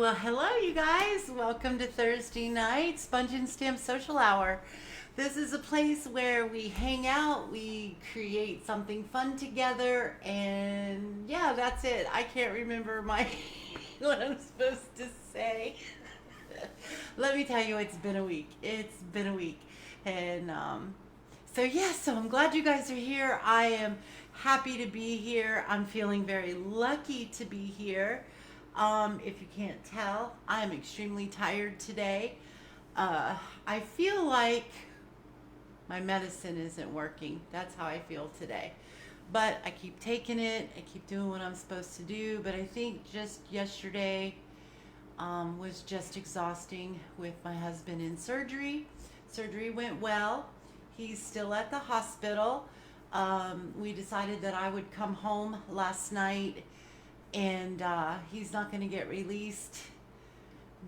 Well, hello, you guys. Welcome to Thursday night Sponge and Stamp Social Hour. This is a place where we hang out, we create something fun together, and yeah, that's it. I can't remember my what I'm supposed to say. Let me tell you, it's been a week. It's been a week, and so I'm glad you guys are here. I am happy to be here. I'm feeling very lucky to be here. If you can't tell, I'm extremely tired today. I feel like my medicine isn't working. That's how I feel today. But I keep taking it. I keep doing what I'm supposed to do. But I think just yesterday was just exhausting with my husband in surgery. Surgery went well. He's still at the hospital. We decided that I would come home last night, and he's not going to get released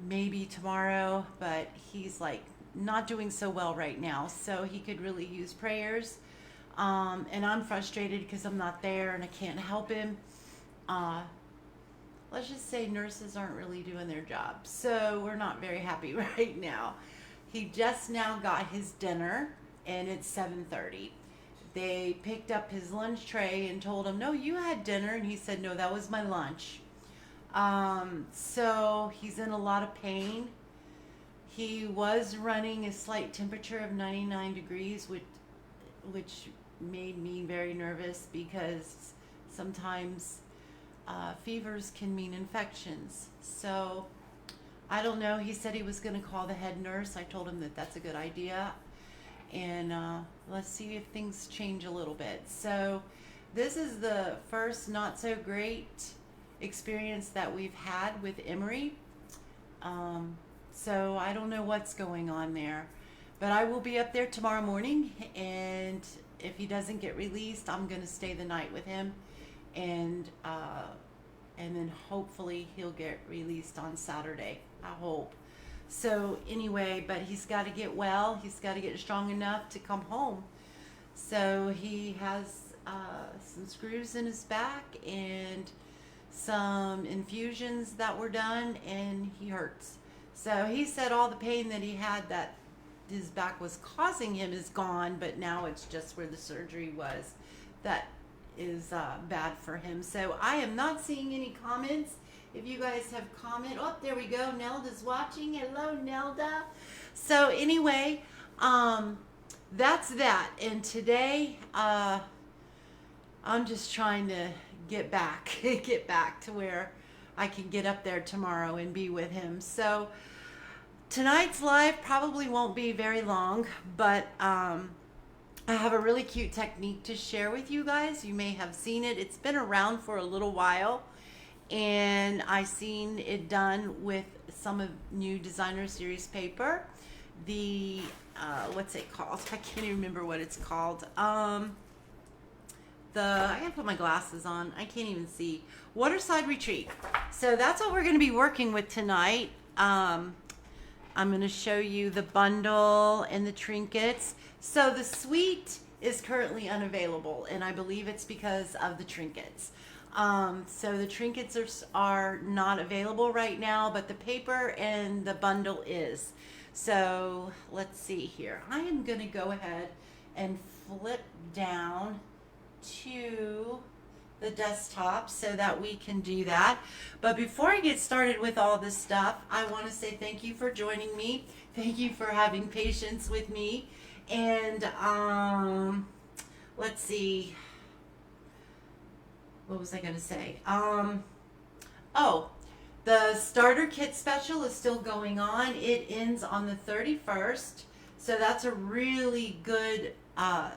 maybe tomorrow, but he's like not doing so well right now, so he could really use prayers. And I'm frustrated because I'm not there and I can't help him. uh, let's just say nurses aren't really doing their job, so we're not very happy right now. He just now got his dinner, and it's 7:30. They picked up his lunch tray and told him, "No, you had dinner," and he said, "No, that was my lunch." So he's in a lot of pain. He was running a slight temperature of 99 degrees, which made me very nervous because sometimes fevers can mean infections. So I don't know. He said he was going to call the head nurse. I told him that that's a good idea. And let's see if things change a little bit. So this is the first not so great experience that we've had with Emery. So I don't know what's going on there. But I will be up there tomorrow morning, and if he doesn't get released, I'm going to stay the night with him, and then hopefully he'll get released on Saturday. I hope. So anyway, but he's got to get well. He's got to get strong enough to come home. So he has some screws in his back and some infusions that were done, and he hurts. So he said all the pain that he had that his back was causing him is gone, but now it's just where the surgery was that is bad for him. So I am not seeing any comments. If you guys have comment, oh, there we go. Nelda's watching. Hello, Nelda. So anyway, that's that. And today, I'm just trying to get back, get back to where I can get up there tomorrow and be with him. So tonight's live probably won't be very long, but I have a really cute technique to share with you guys. You may have seen it. It's been around for a little while, and I seen it done with some of new designer series paper. The what's it called? I can't even remember what it's called. I gotta put my glasses on. I can't even see. Waterside Retreat. So that's what we're gonna be working with tonight. I'm gonna show you the bundle and the trinkets. So the suite is currently unavailable, and I believe it's because of the trinkets. So the trinkets are not available right now, but the paper and the bundle is. So let's see here. I am going to go ahead and flip down to the desktop so that we can do that. But before I get started with all this stuff, I want to say thank you for joining me. Thank you for having patience with me. And let's see. What was I going to say? Oh, the starter kit special is still going on. It ends on the 31st. So that's a really good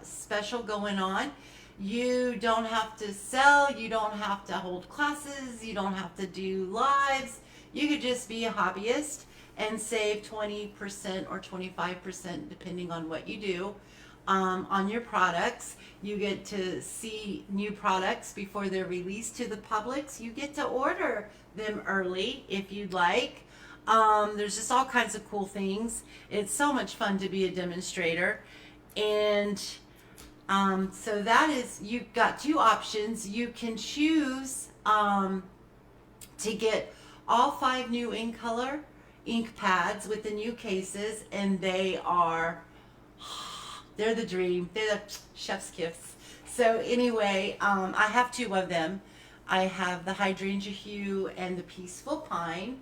special going on. You don't have to sell. You don't have to hold classes. You don't have to do lives. You could just be a hobbyist and save 20% or 25% depending on what you do. On your products. You get to see new products before they're released to the public. So you get to order them early if you'd like. There's just all kinds of cool things. It's so much fun to be a demonstrator. And so that is, you've got two options. You can choose to get all 5 new in color ink pads with the new cases, and they're the dream. They're the chef's kiss. So anyway, I have 2 of them. I have the hydrangea hue and the peaceful pine.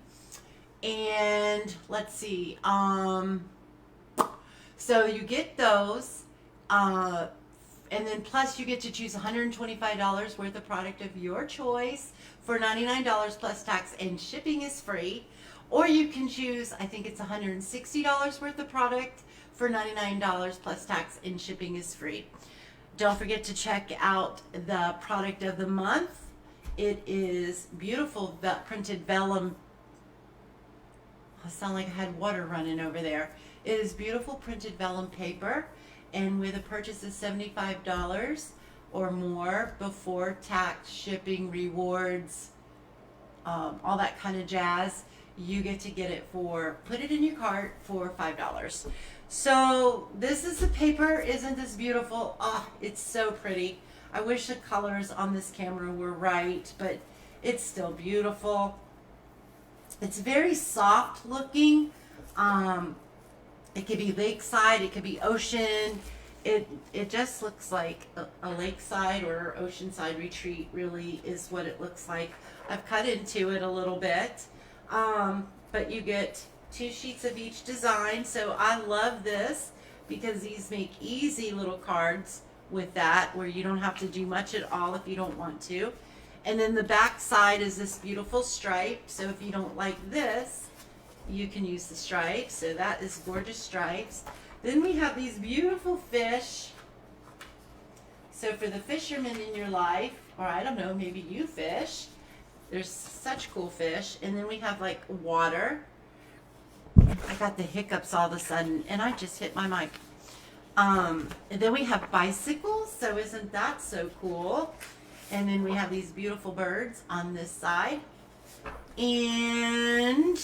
And let's see, so you get those, and then plus you get to choose $125 worth of product of your choice for $99 plus tax, and shipping is free. Or you can choose, I think it's $160 worth of product for $99 plus tax, and shipping is free. Don't forget to check out the product of the month. It is beautiful printed vellum. I sound like I had water running over there. It is beautiful printed vellum paper, and with a purchase of $75 or more before tax, shipping, rewards, all that kind of jazz, you get to get it put it in your cart for $5. So this is the paper. Isn't this beautiful? Oh, it's so pretty. I wish the colors on this camera were right, but it's still beautiful. It's very soft looking. It could be lakeside, it could be ocean. It just looks like a lakeside or oceanside retreat, really is what it looks like. I've cut into it a little bit, but you get 2 sheets of each design. So I love this because these make easy little cards with that, where you don't have to do much at all if you don't want to. And then the back side is this beautiful stripe. So if you don't like this, you can use the stripes. So that is gorgeous stripes. Then we have these beautiful fish. So for the fishermen in your life, or I don't know, maybe you fish, there's such cool fish. And then we have like water. I got the hiccups all of a sudden, and I just hit my mic. And then we have bicycles. So isn't that so cool? And then we have these beautiful birds on this side. And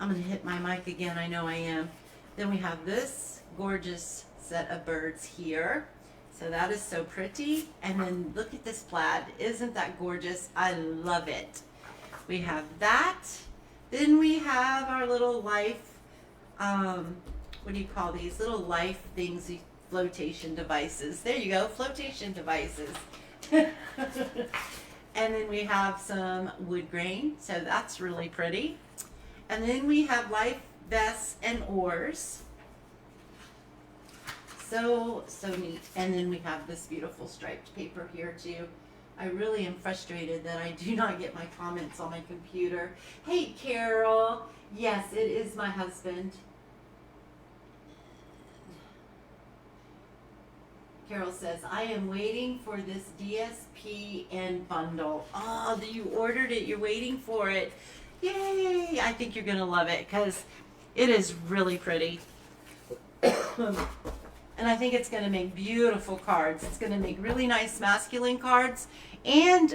I'm going to hit my mic again. I know I am. Then we have this gorgeous set of birds here. So that is so pretty. And then look at this plaid. Isn't that gorgeous? I love it. We have that. Then we have our little life, what do you call these? Little life things, these flotation devices. There you go, flotation devices. And then we have some wood grain, so that's really pretty. And then we have life vests and oars. So neat. And then we have this beautiful striped paper here too. I really am frustrated that I do not get my comments on my computer. Hey Carol, yes, it is my husband. Carol says, I am waiting for this DSP and bundle. Oh, you ordered it. You're waiting for it. Yay. I think you're going to love it because it is really pretty. And I think it's going to make beautiful cards. It's going to make really nice masculine cards and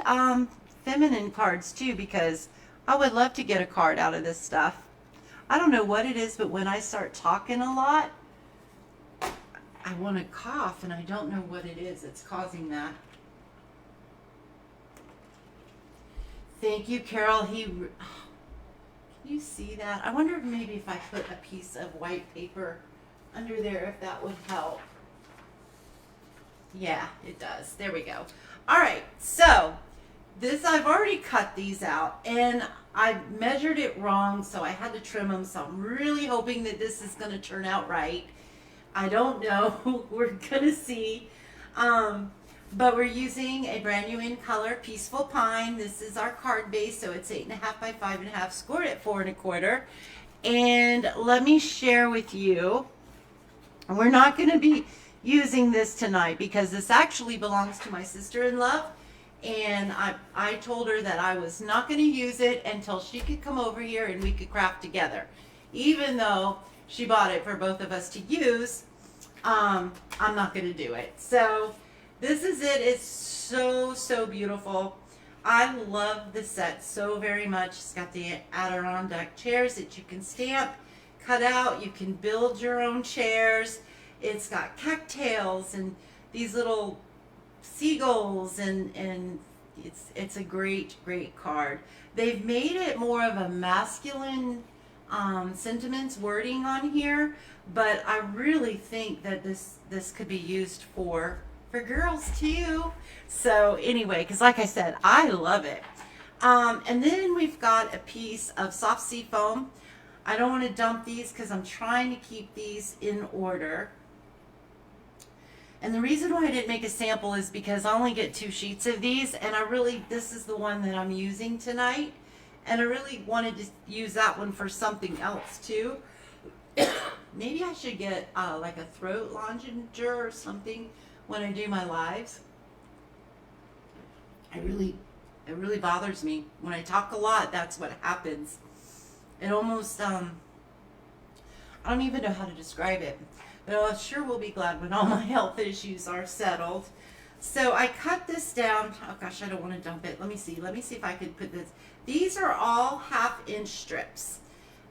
feminine cards too, because I would love to get a card out of this stuff. I don't know what it is, but when I start talking a lot, I want to cough, and I don't know what it is that's causing that. Thank you, Carol. Can you see that? I wonder if maybe if I put a piece of white paper under there, if that would help. Yeah, it does. There we go. All right, so this, I've already cut these out, and I measured it wrong, so I had to trim them. So I'm really hoping that this is going to turn out right. I don't know. We're going to see. But we're using a brand new in color Peaceful Pine. This is our card base, so it's 8.5 by 5.5, scored at 4 1/4. And let me share with you, we're not going to be using this tonight because this actually belongs to my sister-in-law. And I told her that I was not going to use it until she could come over here and we could craft together. Even though she bought it for both of us to use, I'm not going to do it. So this is it. It's so beautiful. I love the set so very much. It's got the Adirondack chairs that you can stamp, cut out. You can build your own chairs. It's got cattails and these little seagulls and It's a great card. They've made it more of a masculine sentiments wording on here, but I really think that this could be used for girls too. So anyway, because like I said, I love it. And then we've got a piece of soft sea foam. I don't want to dump these because I'm trying to keep these in order. And the reason why I didn't make a sample is because I only get 2 sheets of these, and this is the one that I'm using tonight. And I really wanted to use that one for something else too. Maybe I should get like a throat lounger or something when I do my lives. It really bothers me. When I talk a lot, that's what happens. It almost, I don't even know how to describe it. But I sure will be glad when all my health issues are settled. So I cut this down. Oh gosh, I don't want to dump it. Let me see if I could put this. These are all 1/2 inch strips.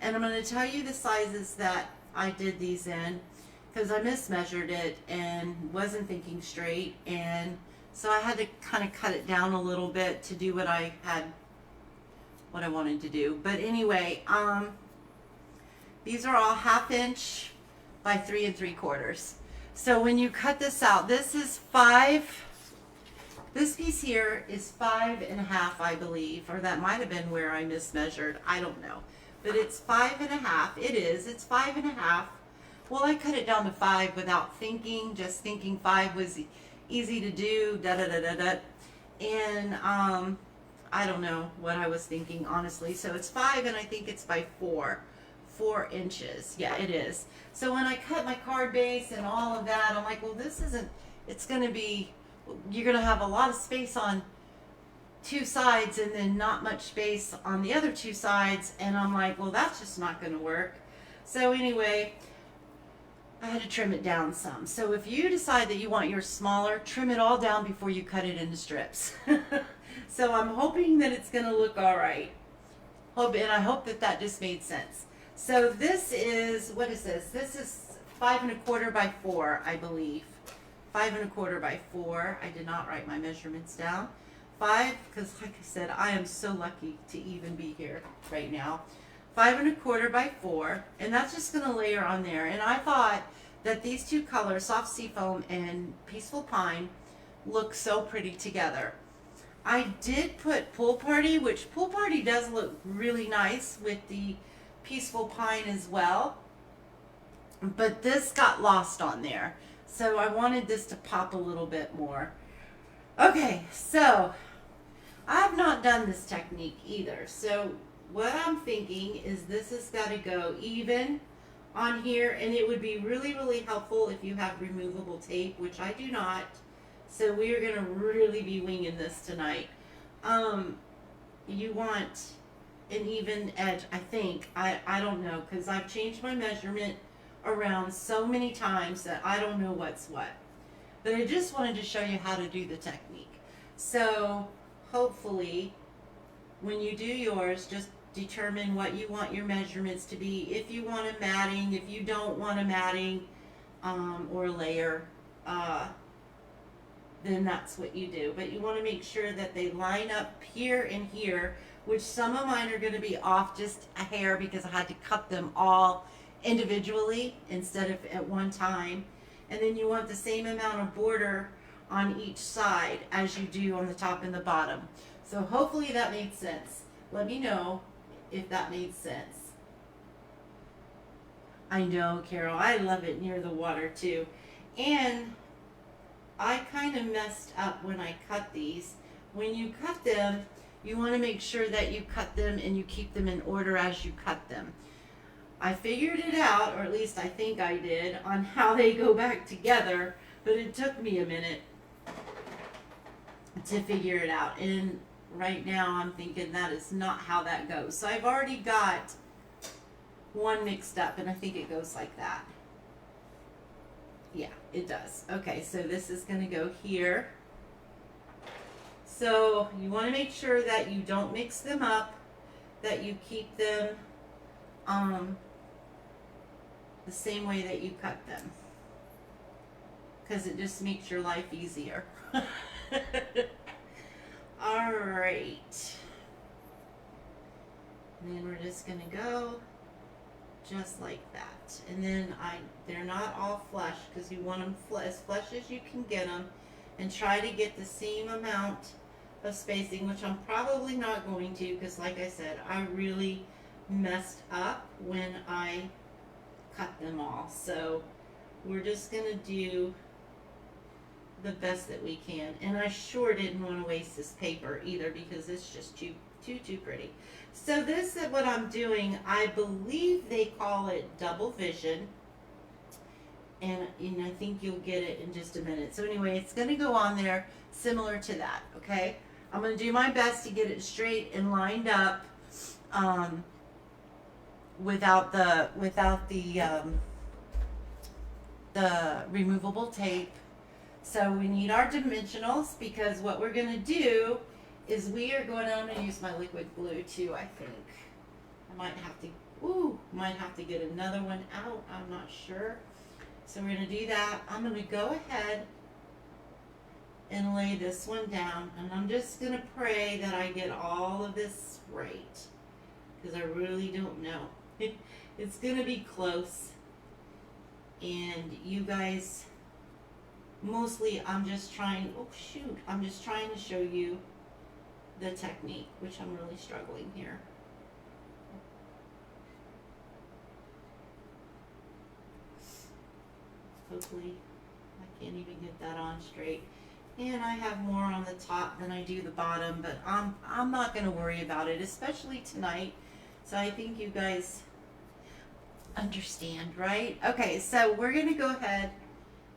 And I'm going to tell you the sizes that I did these in, because I mismeasured it and wasn't thinking straight. And so I had to kind of cut it down a little bit to do what I wanted to do. But anyway, these are all 1/2 inch by 3 3/4. So when you cut this out, this is 5. This piece here is 5 1/2, I believe, or that might have been where I mismeasured. I don't know, but it's 5 1/2. It's 5 1/2. Well, I cut it down to 5 without thinking, just thinking 5 was easy to do. And I don't know what I was thinking, honestly. So it's 5, and I think it's by 4 inches. Yeah, it is. So when I cut my card base and all of that, I'm like, well, this isn't, it's going to be, you're going to have a lot of space on 2 sides and then not much space on the other 2 sides. And I'm like, well, that's just not going to work. So anyway, I had to trim it down some. So if you decide that you want yours smaller, trim it all down before you cut it into strips. So I'm hoping that it's going to look all right. And I hope that that just made sense. So this is, what is this? This is 5 1/4 by 4, I believe. 5 1/4 by 4. I did not write my measurements down. 5, because like I said, I am so lucky to even be here right now. 5 1/4 by 4, and that's just going to layer on there. And I thought that these 2 colors, soft seafoam and peaceful pine, look so pretty together. I did put pool party, which pool party does look really nice with the peaceful pine as well, but this got lost on there, so I wanted this to pop a little bit more. Okay, so I've not done this technique either, so what I'm thinking is this has got to go even on here, and it would be really helpful if you have removable tape, which I do not. So we are going to really be winging this tonight. You want an even edge, I think. I don't know, because I've changed my measurement around so many times that I don't know what's what. But I just wanted to show you how to do the technique. So hopefully when you do yours, just determine what you want your measurements to be. If you want a matting, if you don't want a matting or layer, then that's what you do. But you want to make sure that they line up here and here, which some of mine are going to be off just a hair because I had to cut them all individually instead of at one time. And then you want the same amount of border on each side as you do on the top and the bottom. So hopefully that made sense. Let me know if that made sense. I know, Carol, I love it near the water too. And I kind of messed up when I cut these. When you cut them, you want to make sure that you cut them and you keep them in order as you cut them. I figured it out, or at least I think I did, on how they go back together, but it took me a minute to figure it out. And right now I'm thinking that is not how that goes. So I've already got one mixed up, and I think it goes like that. Yeah, it does. Okay, so this is going to go here. So you want to make sure that you don't mix them up, that you keep them the same way that you cut them, because it just makes your life easier. All right. And then we're just going to go just like that. And then they're not all flush because you want them as flush as you can get them, and try to get the same amount of spacing, which I'm probably not going to because like I said, I really messed up when I cut them all. So we're just going to do the best that we can. And I sure didn't want to waste this paper either because it's just too pretty. So this is what I'm doing. I believe they call it double vision. And I think you'll get it in just a minute. So anyway, it's going to go on there similar to that, okay? I'm going to do my best to get it straight and lined up without the removable tape. So we need our dimensionals because what we're going to do is I'm going to use my liquid glue too, I think. I might have to get another one out. I'm not sure. So we're going to do that. I'm going to go ahead and lay this one down. And I'm just going to pray that I get all of this right. Because I really don't know. It's going to be close. And you guys, mostly I'm just trying to show you the technique, which I'm really struggling here. Hopefully I can't even get that on straight. And I have more on the top than I do the bottom, but I'm not going to worry about it, especially tonight. So I think you guys understand, right? Okay, so we're going to go ahead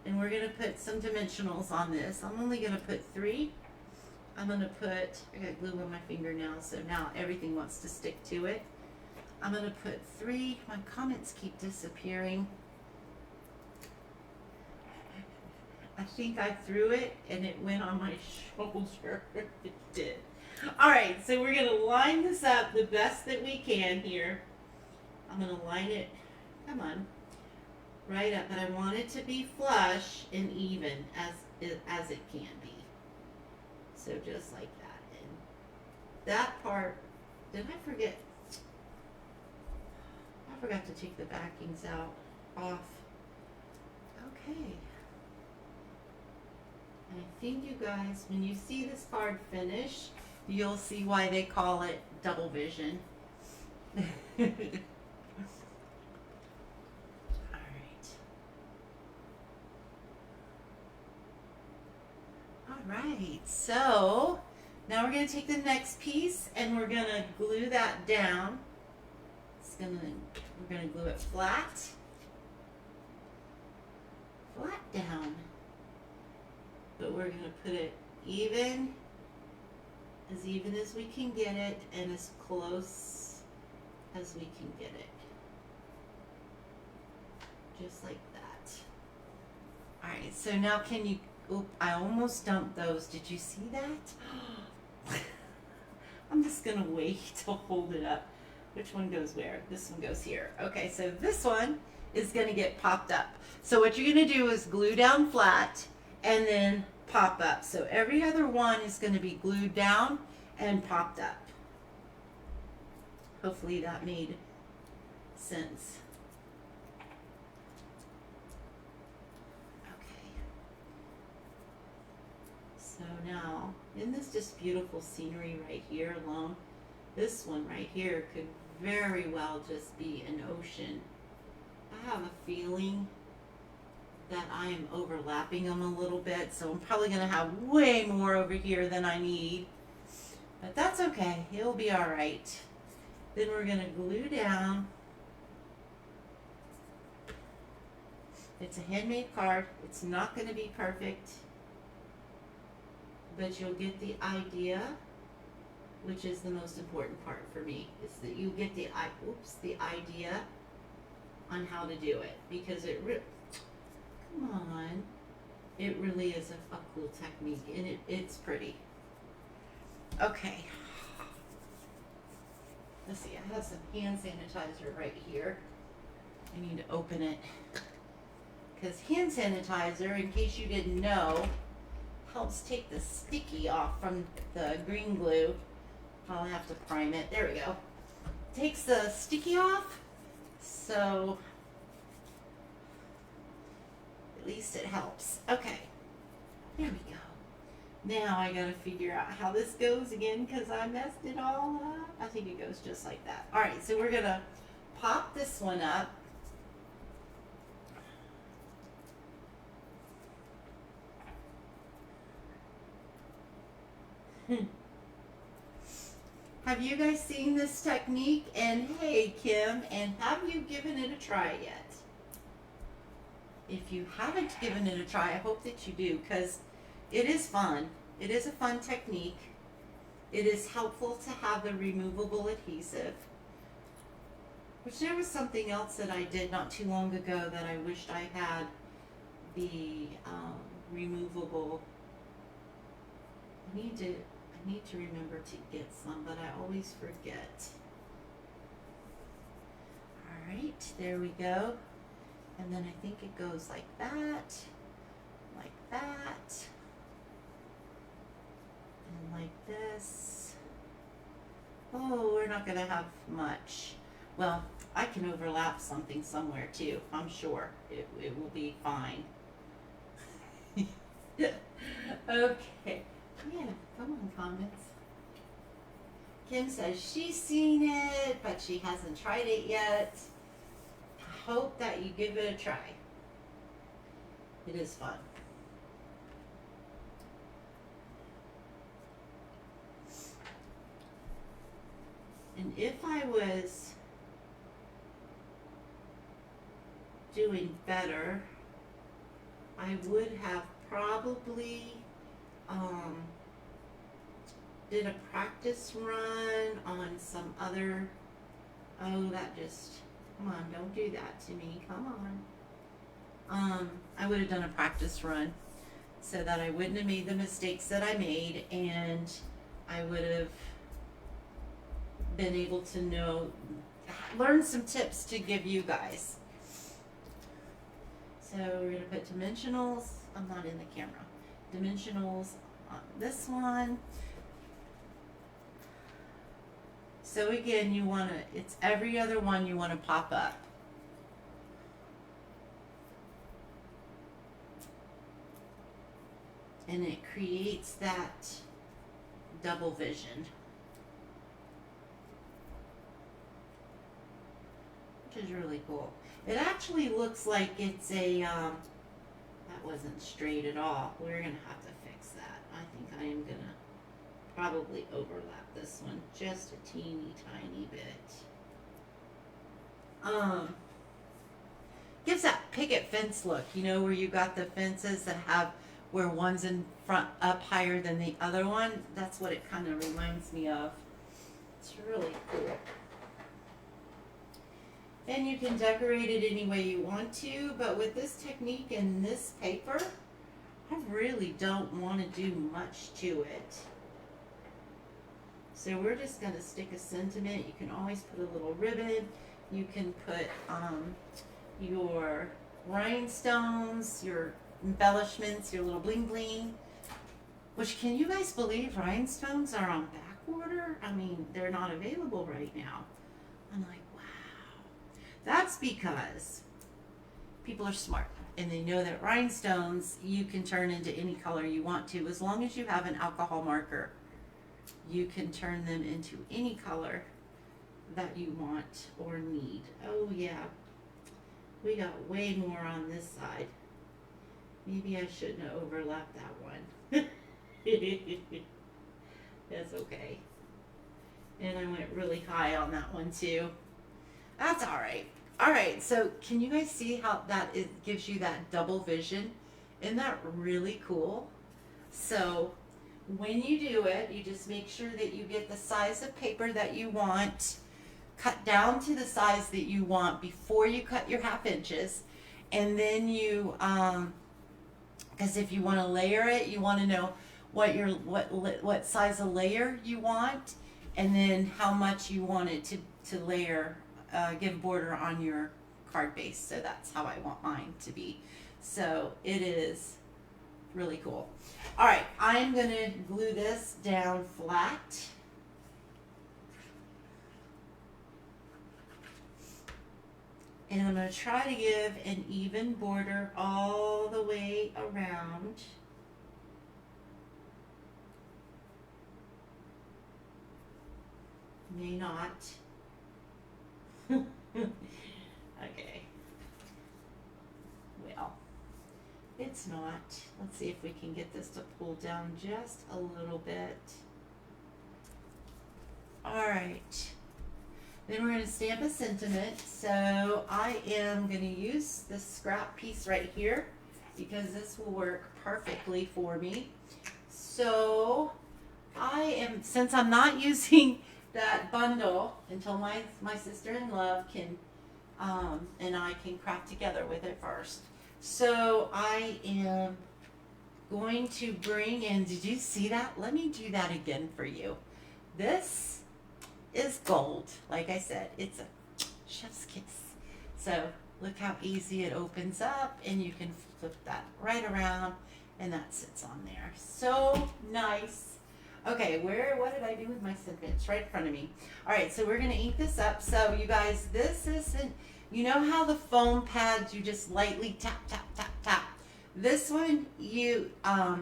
and we're going to put some dimensionals on this. I'm only going to put 3. I got glue on my finger now, so now everything wants to stick to it. I'm going to put 3. My comments keep disappearing. I think I threw it and it went on my shoulder. It did. Alright, so we're going to line this up the best that we can here. I'm going to line it, right up, but I want it to be flush and even as it can be. So just like that. And that part, did I forget? I forgot to take the backings off. Okay. And I think you guys, when you see this card finish, you'll see why they call it double vision. Alright, so now we're going to take the next piece and we're going to glue that down. We're going to glue it flat down. But we're going to put it even as we can get it and as close as we can get it. Just like that. Alright, so now can you, I almost dumped those. Did you see that? I'm just going to wait to hold it up. Which one goes where? This one goes here. Okay, so this one is going to get popped up. So what you're going to do is glue down flat and then pop up. So every other one is going to be glued down and popped up. Hopefully that made sense. Okay. So now, in this just beautiful scenery right here alone, this one right here could very well just be an ocean. I have a feeling that I am overlapping them a little bit, so I'm probably going to have way more over here than I need. But that's okay. It'll be all right. Then we're going to glue down. It's a handmade card. It's not going to be perfect, but you'll get the idea, which is the most important part for me, is that you get the idea on how to do it, because it really is a cool technique, and it's pretty. Okay. Let's see, I have some hand sanitizer right here. I need to open it. Because hand sanitizer, in case you didn't know, helps take the sticky off from the green glue. I'll have to prime it. There we go. Takes the sticky off, so at least it helps. Okay, there we go. Now I gotta figure out how this goes again because I messed it all up. I think it goes just like that. All right, so we're gonna pop this one up. Have you guys seen this technique? And hey, Kim, and have you given it a try yet? If you haven't given it a try, I hope that you do, because it is fun. It is a fun technique. It is helpful to have the removable adhesive, which there was something else that I did not too long ago that I wished I had the removable. I need to remember to get some, but I always forget. All right, there we go. And then I think it goes like that, and like this. Oh, we're not gonna have much. Well, I can overlap something somewhere too. I'm sure it will be fine. Okay. Yeah, come on, comments. Kim says she's seen it, but she hasn't tried it yet. I hope that you give it a try. It is fun. And if I was doing better, I would have probably did a practice run on some other, oh, that just, come on, don't do that to me, come on. I would have done a practice run so that I wouldn't have made the mistakes that I made, and I would have been able to learn some tips to give you guys. So we're going to put dimensionals, I'm not in the camera, dimensionals on this one. So again, you want to, it's every other one you want to pop up. And it creates that double vision, which is really cool. It actually looks like it's a, that wasn't straight at all. We're going to have to fix that. I think I am going to probably overlap this one just a teeny tiny bit. Gives that picket fence look, you know, where you got the fences that have where one's in front up higher than the other one. That's what it kind of reminds me of. It's really cool. And you can decorate it any way you want to, but with this technique and this paper, I really don't want to do much to it. So we're just going to stick a sentiment. You can always put a little ribbon. You can put your rhinestones, your embellishments, your little bling bling. Which, can you guys believe rhinestones are on back order? I mean, they're not available right now. I'm like, wow. That's because people are smart and they know that rhinestones you can turn into any color you want to. As long as you have an alcohol marker, you can turn them into any color that you want or need. Oh yeah, we got way more on this side. Maybe I shouldn't have overlapped that one. That's okay. And I went really high on that one too. That's all right. All right, so can you guys see how that gives you that double vision? Isn't that really cool? So when you do it, you just make sure that you get the size of paper that you want, cut down to the size that you want before you cut your 1/2 inches. And then you, because if you want to layer it, you want to know what size of layer you want, and then how much you want it to layer, give border on your card base. So that's how I want mine to be. So it is Really cool. All right, I'm going to glue this down flat. And I'm going to try to give an even border all the way around. May not. Okay. Well, it's not. Let's see if we can get this to pull down just a little bit. All right. Then we're going to stamp a sentiment. So I am going to use this scrap piece right here because this will work perfectly for me. So since I'm not using that bundle until my sister-in-law can and I can craft together with it first. So I am going to bring in, did you see that? Let me do that again for you. This is gold. Like I said, it's a chef's kiss. So look how easy it opens up, and you can flip that right around and that sits on there. So nice. Okay, what did I do with my sentiment? It's right in front of me. All right, so we're going to ink this up. So you guys, this isn't, you know how the foam pads, you just lightly tap, tap, tap, tap. This one, I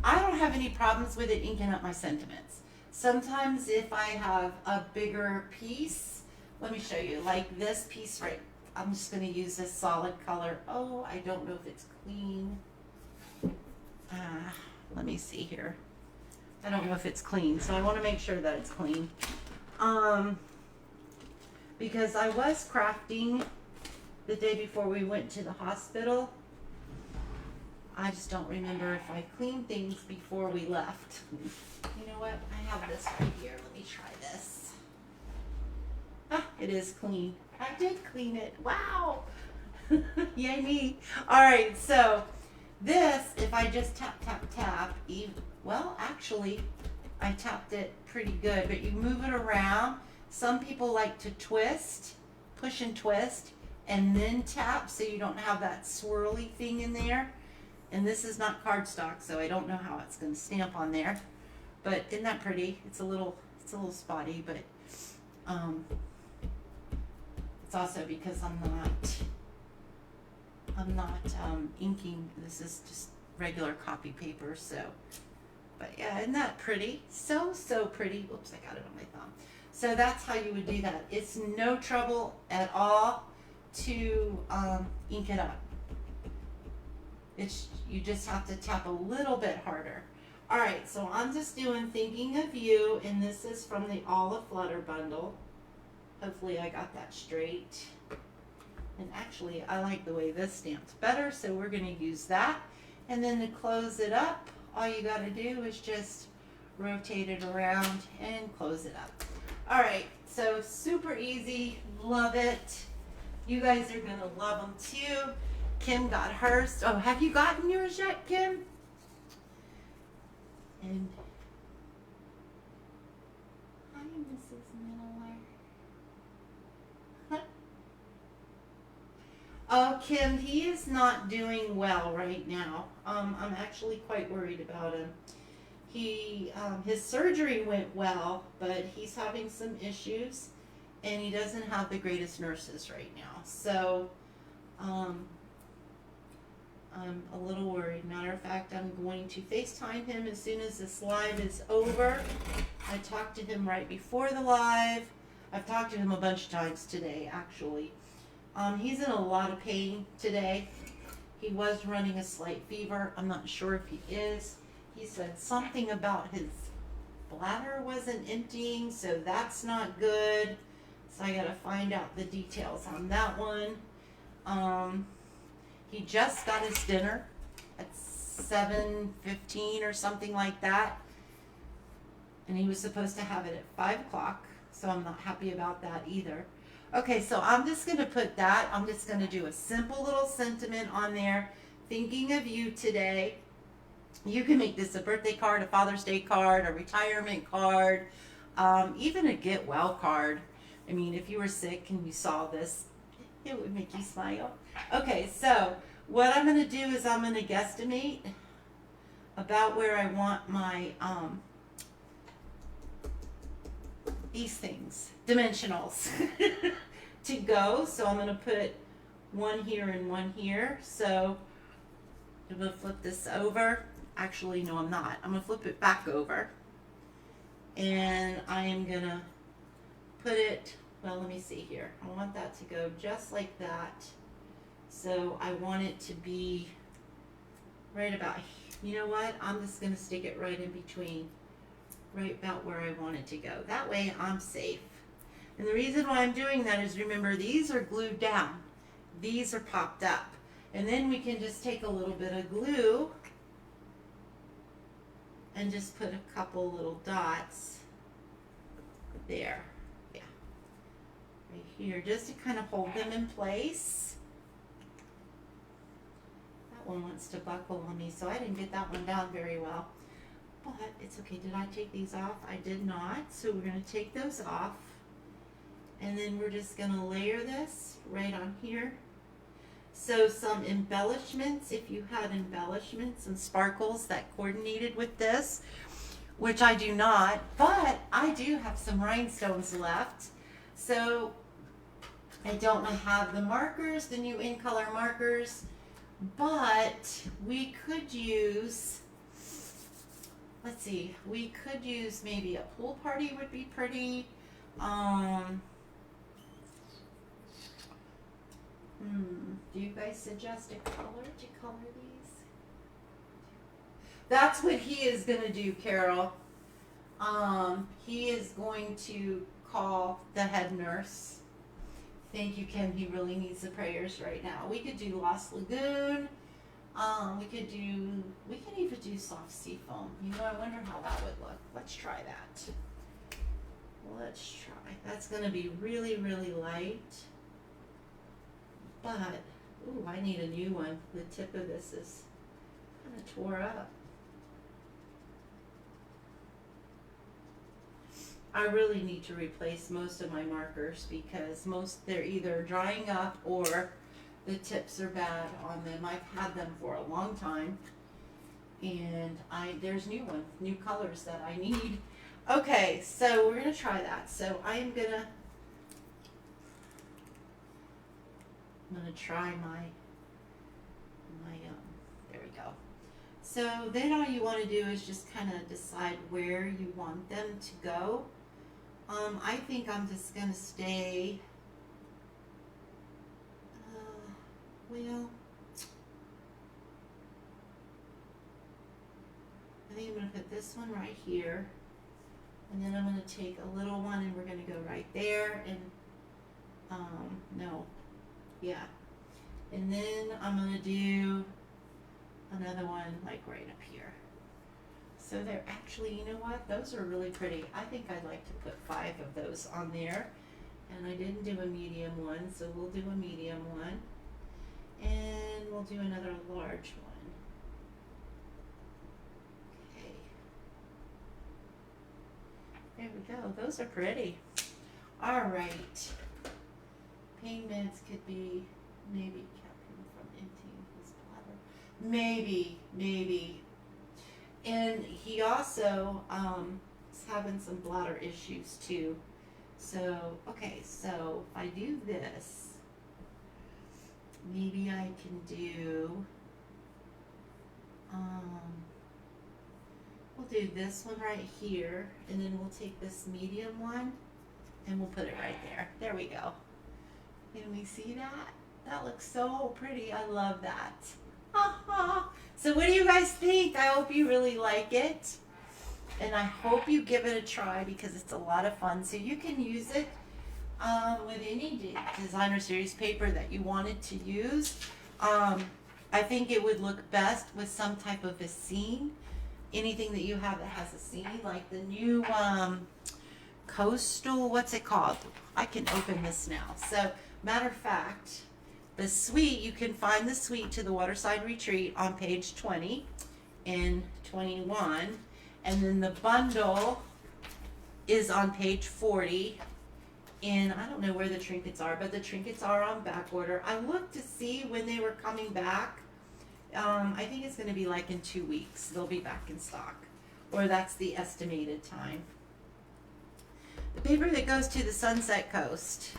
don't have any problems with it inking up my sentiments. Sometimes if I have a bigger piece, let me show you, like this piece right, I'm just going to use this solid color. Oh, I don't know if it's clean. Let me see here. I don't know if it's clean, so I want to make sure that it's clean. Because I was crafting the day before we went to the hospital. I just don't remember if I cleaned things before we left. You know what? I have this right here. Let me try this. Ah, it is clean. I did clean it. Wow. Yay me. All right, so this, if I just tap, tap, tap, well, actually, I tapped it pretty good, but you move it around. Some people like to twist, push and twist, and then tap so you don't have that swirly thing in there. And this is not cardstock, so I don't know how it's going to stamp on there. But isn't that pretty? It's a little spotty, but it's also because I'm not inking. This is just regular copy paper, so. But yeah, isn't that pretty? So pretty. Oops, I got it on my thumb. So that's how you would do that. It's no trouble at all to ink it up. You just have to tap a little bit harder. All right, so I'm just doing Thinking of You, and this is from the Olive Flutter bundle. Hopefully I got that straight. And actually, I like the way this stamps better, so we're going to use that. And then to close it up, all you got to do is just rotate it around and close it up. All right, so super easy. Love it. You guys are going to love them too. Kim got hers. Oh, have you gotten yours yet, Kim? And hi, Mrs. Miller. Oh, Kim, he is not doing well right now. I'm actually quite worried about him. His surgery went well, but he's having some issues, and he doesn't have the greatest nurses right now. So, I'm a little worried. Matter of fact, I'm going to FaceTime him as soon as this live is over. I talked to him right before the live. I've talked to him a bunch of times today, actually. He's in a lot of pain today. He was running a slight fever. I'm not sure if he is. He said something about his bladder wasn't emptying, so that's not good. So I got to find out the details on that one. He just got his dinner at 7:15 or something like that. And he was supposed to have it at 5 o'clock, so I'm not happy about that either. Okay, so I'm just going to put that. I'm just going to do a simple little sentiment on there. Thinking of you today. You can make this a birthday card, a Father's Day card, a retirement card, even a get well card. I mean, if you were sick and you saw this, it would make you smile. Okay, so what I'm going to do is I'm going to guesstimate about where I want my, these things, dimensionals, to go. So I'm going to put one here and one here. So I'm going to flip this over. Actually, no, I'm not. I'm going to flip it back over. And I am going to put it, well, let me see here. I want that to go just like that. So I want it to be right about, you know what? I'm just going to stick it right in between, right about where I want it to go. That way I'm safe. And the reason why I'm doing that is, remember, these are glued down. These are popped up. And then we can just take a little bit of glue and just put a couple little dots there. Yeah. Right here, just to kind of hold them in place. That one wants to buckle on me, so I didn't get that one down very well. But it's okay. Did I take these off? I did not. So we're going to take those off. And then we're just going to layer this right on here. So some embellishments, if you had embellishments and sparkles that coordinated with this, which I do not, but I do have some rhinestones left. So I don't have the markers, the new in color markers, but we could use, let's see, we could use maybe a pool party would be pretty. Do you guys suggest a color to color these? That's what he is going to do, Carol. He is going to call the head nurse. Thank you, Kim. He really needs the prayers right now. We could do Lost Lagoon. We can even do soft sea foam. You know, I wonder how that would look. Let's try that. Let's try. That's going to be really, really light. But, ooh, I need a new one. The tip of this is kind of tore up. I really need to replace most of my markers because they're either drying up or the tips are bad on them. I've had them for a long time. And there's new colors that I need. Okay, so we're going to try that. So I'm going to try my there we go. So then all you want to do is just kind of decide where you want them to go. I think I'm just going to stay, well, I think I'm going to put this one right here, and then I'm going to take a little one and we're going to go right there, and no. Yeah. And then I'm going to do another one like right up here. So they're actually, you know what? Those are really pretty. I think I'd like to put 5 of those on there. And I didn't do a medium one, so we'll do a medium one. And we'll do another large one. Okay. There we go. Those are pretty. All right. Pain meds could be maybe kept him from emptying his bladder. Maybe. And he also is having some bladder issues too. So, okay, so if I do this, maybe I can do, we'll do this one right here, and then we'll take this medium one, and we'll put it right there. There we go. Can we see that? That looks so pretty. I love that. So what do you guys think? I hope you really like it. And I hope you give it a try because it's a lot of fun. So you can use it with any designer series paper that you wanted to use. I think it would look best with some type of a scene. Anything that you have that has a scene, like the new coastal, what's it called? I can open this now. So matter of fact, the suite, you can find the suite to the Waterside Retreat on page 20 and 21. And then the bundle is on page 40. And I don't know where the trinkets are, but the trinkets are on back order. I looked to see when they were coming back I think it's going to be like in 2 weeks. They'll be back in stock, or that's the estimated time. The paper that goes to the Sunset Coast.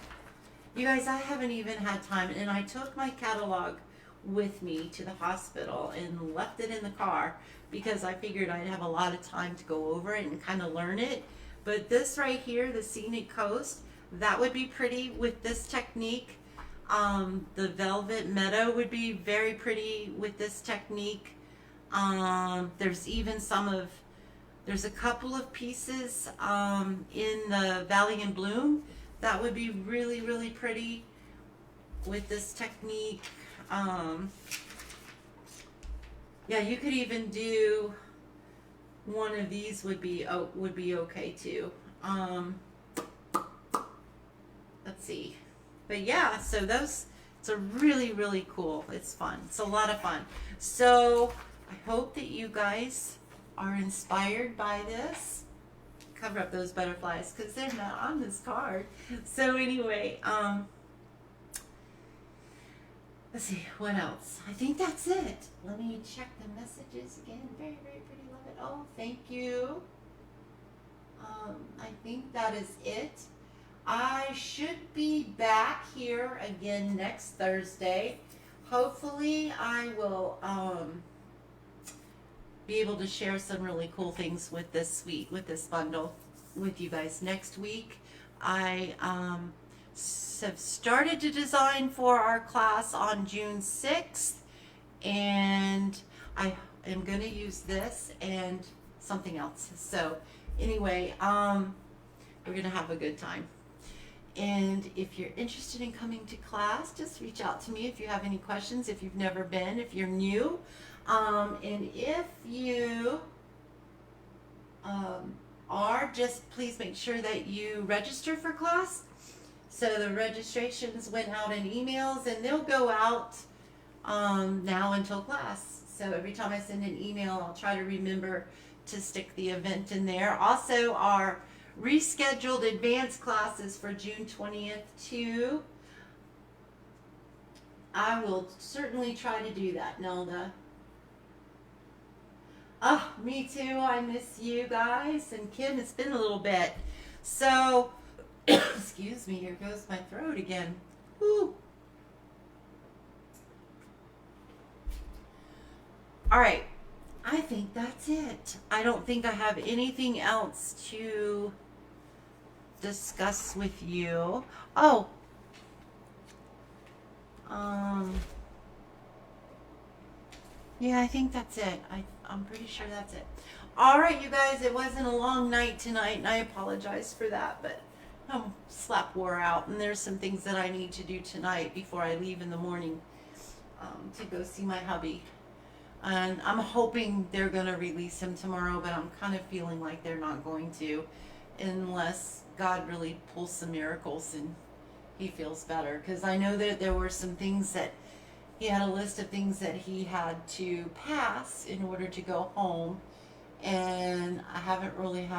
You guys, I haven't even had time, and I took my catalog with me to the hospital and left it in the car because I figured I'd have a lot of time to go over it and kind of learn it. But this right here, the Scenic Coast, that would be pretty with this technique. The Velvet Meadow would be very pretty with this technique. There's even there's a couple of pieces in the Valley in Bloom that would be really, really pretty with this technique. Yeah, you could even do one of these would be okay too. Let's see. But yeah, so it's a really, really cool. It's fun. It's a lot of fun. So I hope that you guys are inspired by this. Cover up those butterflies because they're not on this card. So anyway, let's see, what else? I think that's it. Let me check the messages again. Very, very pretty. Love it. Oh, thank you. I think that is it. I should be back here again next Thursday. Hopefully I will be able to share some really cool things with this bundle with you guys next week. I have started to design for our class on June 6th, and I am going to use this and something else. So anyway, we're going to have a good time. And if you're interested in coming to class, just reach out to me if you have any questions, if you've never been, if you're new. And if you are, just please make sure that you register for class. So the registrations went out in emails, and they'll go out now until class. So every time I send an email, I'll try to remember to stick the event in there. Also, our rescheduled advanced classes for June 20th too. I will certainly try to do that, Nelda. Oh, me too. I miss you guys. And Kim, it's been a little bit. So, excuse me, here goes my throat again. Woo. All right. I think that's it. I don't think I have anything else to discuss with you. Oh. Yeah, I think that's it. I'm pretty sure that's it. All right, you guys, it wasn't a long night tonight, and I apologize for that, but I'm slap wore out, and there's some things that I need to do tonight before I leave in the morning to go see my hubby. And I'm hoping they're going to release him tomorrow, but I'm kind of feeling like they're not going to unless God really pulls some miracles and he feels better. Because I know that there were some things that he had a list of things that he had to pass in order to go home. And I haven't really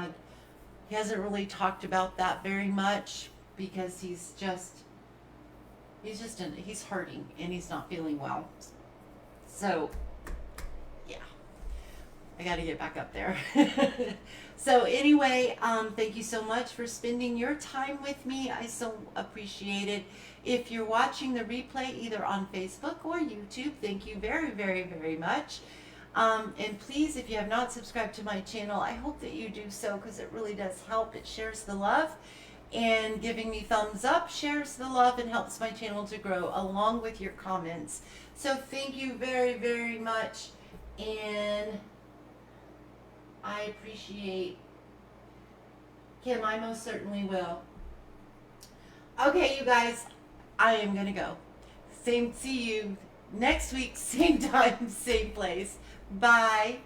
he hasn't really talked about that very much because he's hurting and he's not feeling well. So, yeah, I got to get back up there. So anyway, thank you so much for spending your time with me. I so appreciate it. If you're watching the replay either on Facebook or YouTube, thank you very, very, very much. And please, if you have not subscribed to my channel, I hope that you do so because it really does help. It shares the love, and giving me thumbs up shares the love and helps my channel to grow along with your comments. So thank you very, very much, and I appreciate Kim. I most certainly will. Okay, you guys, I am gonna go. See you next week, same time, same place. Bye.